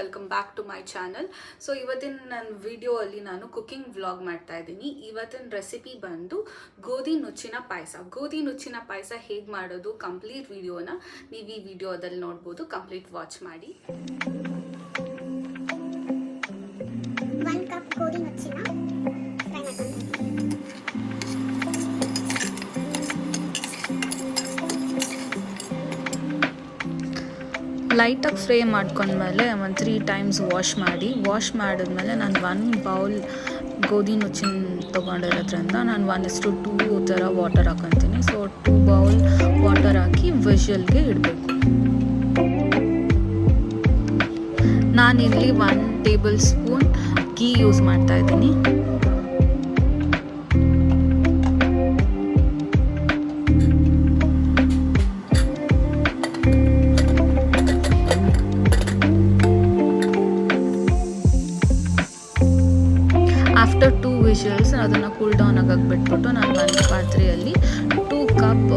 Welcome back to my channel. So ಇವತ್ತಿನ ನನ್ನ video ಅಲ್ಲಿ ನಾನು ಕುಕಿಂಗ್ ವ್ಲಾಗ್ ಮಾಡ್ತಾ ಇದ್ದೀನಿ. ಇವತ್ತಿನ ರೆಸಿಪಿ ಬಂದು ಗೋಧಿ ನುಚ್ಚಿನ ಪಾಯಸ ಹೇಗೆ ಮಾಡೋದು ಕಂಪ್ಲೀಟ್ ವಿಡಿಯೋನ ನೀವು ಈ ವಿಡಿಯೋದಲ್ಲಿ ನೋಡ್ಬೋದು. ಕಂಪ್ಲೀಟ್ ವಾಚ್ ಮಾಡಿ. 1 ಕಪ್ ಗೋಧಿ ನುಚ್ಚಿನ ಫ್ರೈ ಮಾಡ್ತೀನಿ. ಲೈಟಾಗಿ ಫ್ರೈ ಮಾಡ್ಕೊಂಡ್ಮೇಲೆ ಒಂದು 3 ಟೈಮ್ಸ್ ವಾಶ್ ಮಾಡಿದ್ಮೇಲೆ ನಾನು 1 ಬೌಲ್ ಗೋಧಿ ನುಚ್ಚಿನ ತೊಗೊಂಡಿರೋದ್ರಿಂದ ನಾನು 1:2 ಥರ ವಾಟರ್ ಹಾಕೊತೀನಿ. ಸೊ 2 ಬೌಲ್ ವಾಟರ್ ಹಾಕಿ ವಿಷಲ್ಗೆ ಇಡಬೇಕು. ನಾನಿಲ್ಲಿ 1 ಟೇಬಲ್ ಸ್ಪೂನ್ ಗೀ ಯೂಸ್ ಮಾಡ್ತಾ ಇದ್ದೀನಿ. ಆಫ್ಟರ್ 2 ವಿಷಲ್ಸ್ ಅದನ್ನು ಕೂಲ್ ಡೌನ್ ಆಗೋಕ್ಕೆ ಬಿಟ್ಬಿಟ್ಟು ನಾನು ಒಂದು ಪಾತ್ರೆಯಲ್ಲಿ 2 ಕಪ್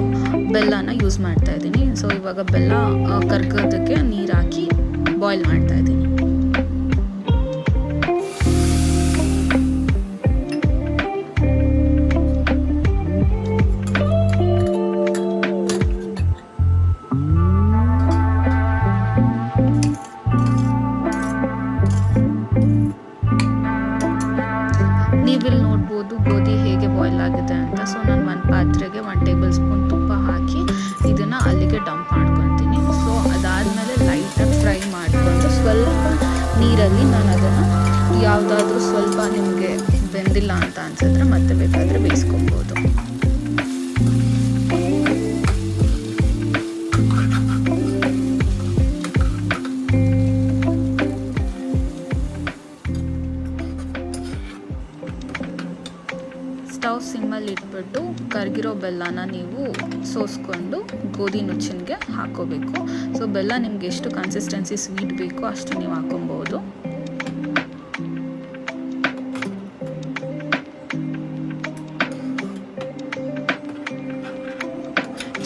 ಬೆಲ್ಲನ ಯೂಸ್ ಮಾಡ್ತಾ ಇದ್ದೀನಿ. ಸೊ ಇವಾಗ ಬೆಲ್ಲ ಕರ್ಗೋದಕ್ಕೆ ನೀರು ಹಾಕಿ ಬಾಯ್ಲ್ ಮಾಡ್ತಾ ಇದ್ದೀನಿ. ನೀವಿಲ್ಲಿ ನೋಡ್ಬೋದು ಗೋಧಿ ಹೇಗೆ ಬಾಯ್ಲ್ ಆಗಿದೆ ಅಂತ. ಸೊ ನಾನು ಒಂದು ಪಾತ್ರೆಗೆ 1 ಟೇಬಲ್ ಸ್ಪೂನ್ ತುಪ್ಪ ಹಾಕಿ ಇದನ್ನು ಅಲ್ಲಿಗೆ ಡಂಪ್ ಮಾಡ್ಕೊತೀನಿ. ಸೊ ಅದಾದಮೇಲೆ ಲೈಟಾಗಿ ಫ್ರೈ ಮಾಡಿಕೊಂಡು ಸ್ವಲ್ಪ ನೀರಲ್ಲಿ ನಾನು ಅದನ್ನು ಯಾವುದಾದ್ರೂ ಸ್ವಲ್ಪ ನಿಮಗೆ ಬೆಂದಿಲ್ಲ ಅಂತ ಅನಿಸಿದ್ರೆ ಮತ್ತೆ ಬೇಕಾದರೆ ಬೇಯಿಸ್ಕೊಬೋದು. ಸ್ಟವ್ ಸಿಮ್ಮಲ್ಲಿ ಇಟ್ಬಿಟ್ಟು ಕರಗಿರೋ ಬೆಲ್ಲನ ನೀವು ಸೋಸ್ಕೊಂಡು ಗೋಧಿ ನುಚ್ಚಿನ್ಗೆ ಹಾಕೋಬೇಕು. ಸೊ ಬೆಲ್ಲ ನಿಮ್ಗೆ ಎಷ್ಟು ಕನ್ಸಿಸ್ಟೆನ್ಸಿ ಸ್ವೀಟ್ ಬೇಕೋ ಅಷ್ಟು ನೀವು ಹಾಕೊಬೋದು.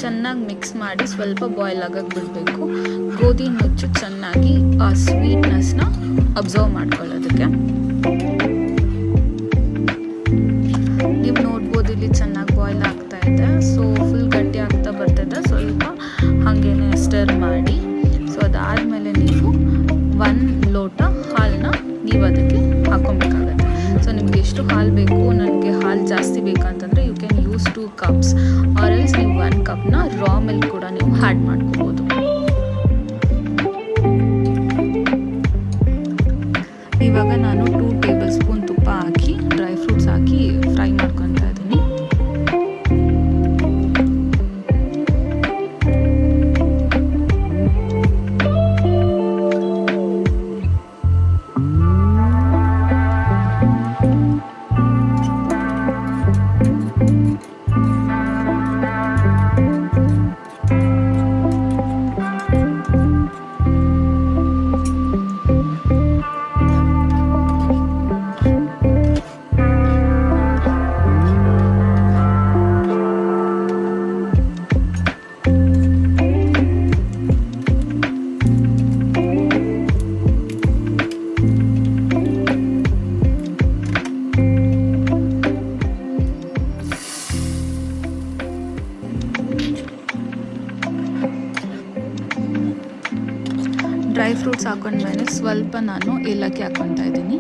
ಚೆನ್ನಾಗಿ ಮಿಕ್ಸ್ ಮಾಡಿ ಸ್ವಲ್ಪ ಬಾಯ್ಲ್ ಆಗೋಕ್ಕೆ ಬಿಡಬೇಕು. ಗೋಧಿ ನುಚ್ಚು ಚೆನ್ನಾಗಿ ಆ ಸ್ವೀಟ್ನೆಸ್ನ ಅಬ್ಸರ್ವ್ ಮಾಡ್ಕೊಳ್ಳೋದಕ್ಕೆ. ನೀವು ನೋಡ್ಬೋದು ಇಲ್ಲಿ ಚೆನ್ನಾಗಿ ಬಾಯ್ಲ್ ಆಗ್ತಾ ಇದೆ. ಸೊ ಫುಲ್ ಗಟ್ಟಿ ಆಗ್ತಾ ಬರ್ತಿದೆ. ಸ್ವಲ್ಪ ಹಾಗೇನೆ ಸ್ಟರ್ ಮಾಡಿ. ಸೊ ಅದಾದಮೇಲೆ ನೀವು 1 ಲೋಟ ಹಾಲನ್ನ ನೀವು ಅದಕ್ಕೆ ಹಾಕೊಬೇಕಾಗತ್ತೆ. ಸೊ ನಿಮಗೆ ಎಷ್ಟು ಹಾಲು ಬೇಕು, ನನಗೆ ಹಾಲು ಜಾಸ್ತಿ ಬೇಕಂತಂದರೆ you can use 2 cups or else ನೀವು 1 ಕಪ್ನ ರಾ ಮಿಲ್ಕ್ ಕೂಡ ನೀವು ಆ್ಯಡ್ ಮಾಡ್ಕೋಬೋದು. ಇವಾಗ ನಾನು 2 ಟೇಬಲ್ ಸ್ಪೂನ್ ತುಪ್ಪ ಹಾಕಿ ಡ್ರೈ ಫ್ರೂಟ್ಸ್ ಹಾಕಿ ಫ್ರೈ ಮಾಡ್ಕೊತಾ ಇದ್ದೀನಿ. ಡ್ರೈ ಫ್ರೂಟ್ಸ್ ಹಾಕೊಂಡ್ಮೇಲೆ ಸ್ವಲ್ಪ ನಾನು ಏಲಕ್ಕಿ ಹಾಕ್ಕೊತಾ ಇದ್ದೀನಿ.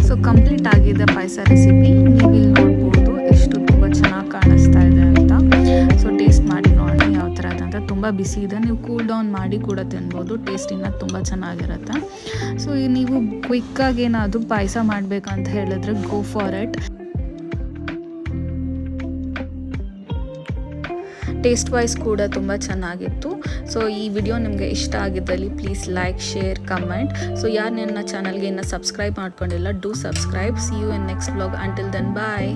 ಸೊ ಕಂಪ್ಲೀಟ್ ಆಗಿದೆ ಪಾಯಸ ರೆಸಿಪಿ. ನೀವು ಇಲ್ಲಿ ನೋಡ್ಬೋದು ಎಷ್ಟು ತುಂಬ ಚೆನ್ನಾಗಿ ಕಾಣಿಸ್ತಾ ಇದೆ ಅಂತ. ಸೊ ಟೇಸ್ಟ್ ಮಾಡಿ ನೋಡೋಣ ಯಾವ ಥರ ಇದೆ ಅಂತ. ತುಂಬ ಬಿಸಿ ಇದೆ, ನೀವು ಕೂಲ್ ಡೌನ್ ಮಾಡಿ ಕೂಡ ತಿನ್ಬೋದು. ಟೇಸ್ಟ್ ಇನ್ನೂ ತುಂಬ ಚೆನ್ನಾಗಿರುತ್ತೆ. ಸೊ ನೀವು ಕ್ವಿಕ್ಕಾಗಿ ಏನಾದರೂ ಪಾಯಸ ಮಾಡಬೇಕಂತ ಹೇಳಿದ್ರೆ go for it. Taste wise ಕೂಡ ತುಂಬ ಚೆನ್ನಾಗಿತ್ತು. ಸೊ ಈ ವಿಡಿಯೋ ನಿಮಗೆ ಇಷ್ಟ ಆಗಿದ್ದಲ್ಲಿ please like, share, comment. So ಯಾರು ನನ್ನ ಚಾನಲ್ಗೆ ಇನ್ನೂ ಸಬ್ಸ್ಕ್ರೈಬ್ ಮಾಡ್ಕೊಂಡಿಲ್ಲ, do subscribe. See you in next vlog. Until then bye.